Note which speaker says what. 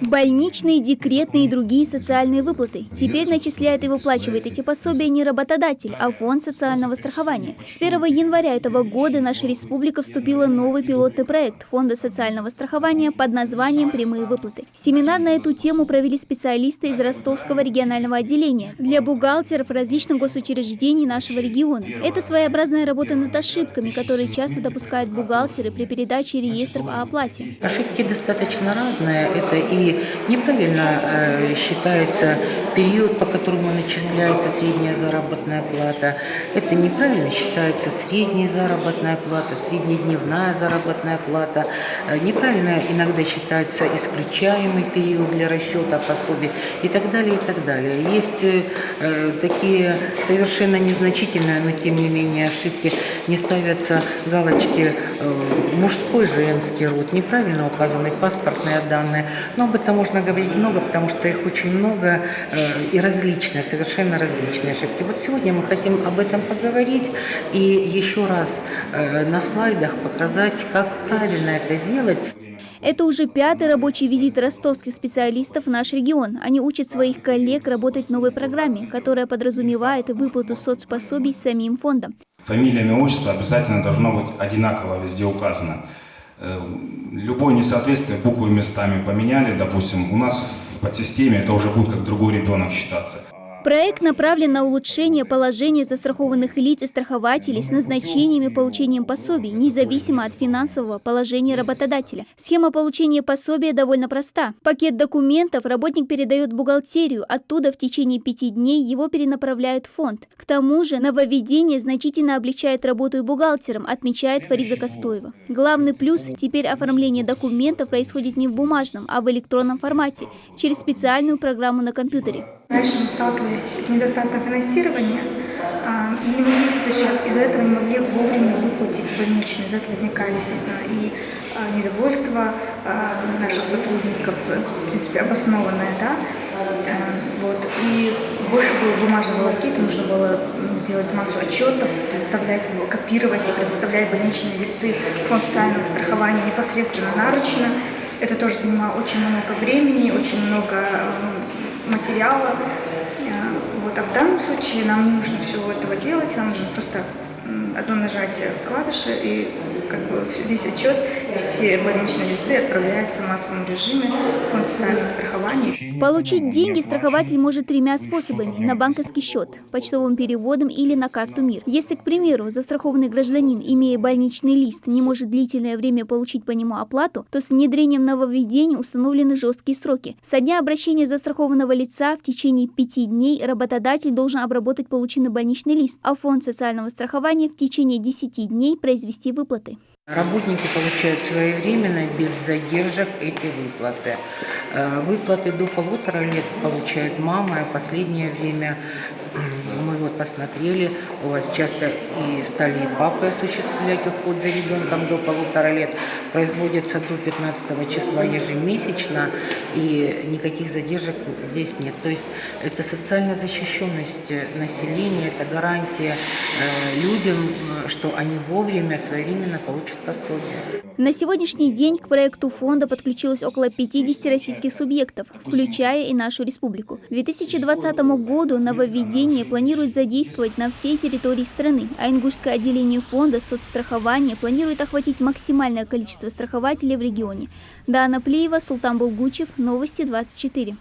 Speaker 1: Больничные, декретные и другие социальные выплаты. Теперь начисляет и выплачивает эти пособия не работодатель, а Фонд социального страхования. С 1 января этого года наша республика вступила в новый пилотный проект Фонда социального страхования под названием «Прямые выплаты». Семинар на эту тему провели специалисты из Ростовского регионального отделения для бухгалтеров различных госучреждений нашего региона. Это своеобразная работа над ошибками, которые часто допускают бухгалтеры при передаче реестров о оплате.
Speaker 2: Ошибки достаточно разные. Это и неправильно считается период, по которому начисляется средняя заработная плата. Это неправильно считается средняя заработная плата, среднедневная заработная плата. Неправильно иногда считается исключаемый период для расчета пособий и так далее, и так далее. Есть такие совершенно незначительные, но тем не менее ошибки. Не ставятся галочки мужской, женский род, неправильно указаны паспортные данные. Но об этом можно говорить много, потому что их очень много и различные, совершенно различные ошибки. Вот сегодня мы хотим об этом поговорить и еще раз на слайдах показать, как правильно это делать.
Speaker 1: Это уже 5-й рабочий визит ростовских специалистов в наш регион. Они учат своих коллег работать в новой программе, которая подразумевает выплату соцпособий самим фондом.
Speaker 3: Фамилия, имя, отчество обязательно должно быть одинаково везде указано. Любое несоответствие, буквы местами поменяли, допустим, у нас в подсистеме это уже будет как другой ребенок считаться.
Speaker 1: Проект направлен на улучшение положения застрахованных лиц и страхователей с назначением и получением пособий, независимо от финансового положения работодателя. Схема получения пособия довольно проста. Пакет документов работник передает в бухгалтерию, оттуда в течение 5 дней его перенаправляют в фонд. К тому же нововведение значительно облегчает работу и бухгалтерам, отмечает Фариза Костоева. Главный плюс – теперь оформление документов происходит не в бумажном, а в электронном формате, через специальную программу на компьютере.
Speaker 4: Раньше мы сталкивались с недостатком финансирования, не могли за счет, из-за этого не могли вовремя выплатить больничные. Из-за этого возникали, естественно, и недовольство наших сотрудников, в принципе, обоснованное, да? Вот. И больше было бумажной волокиты, нужно было делать массу отчетов, предоставлять, копировать и предоставлять больничные листы в фонд социального страхования непосредственно наручно. Это тоже занимало очень много времени, очень много материала. Вот. А в данном случае нам не нужно всего этого делать, нам нужно просто одно нажатие клавиши, и весь отчет, все больничные листы отправляются в массовом режиме в фонд социального страхования.
Speaker 1: Получить деньги страхователь может 3 способами: на банковский счет, почтовым переводом или на карту МИР. Если, к примеру, застрахованный гражданин, имея больничный лист, не может длительное время получить по нему оплату, то с внедрением нововведений установлены жесткие сроки. Со дня обращения застрахованного лица в течение 5 дней работодатель должен обработать полученный больничный лист, а фонд социального страхования в течение 10 дней произвести выплаты.
Speaker 2: Работники получают своевременно, без задержек эти выплаты. Выплаты до 1,5 лет получают мамы, а последнее время мы вот посмотрели, у вас часто и стали и папы осуществлять уход за ребенком до 1,5 лет, производится до 15 числа ежемесячно, и никаких задержек здесь нет. То есть это социальная защищенность населения, это гарантия людям, что они вовремя, своевременно получат пособие.
Speaker 1: На сегодняшний день к проекту фонда подключилось около 50 российских субъектов, включая и нашу республику. К 2020 году нововведение планирует задействовать на всей территории страны, а ингушское отделение фонда соцстрахования планирует охватить максимальное количество страхователей в регионе. Дана Плиева, Султан Булгучев, Новости 24.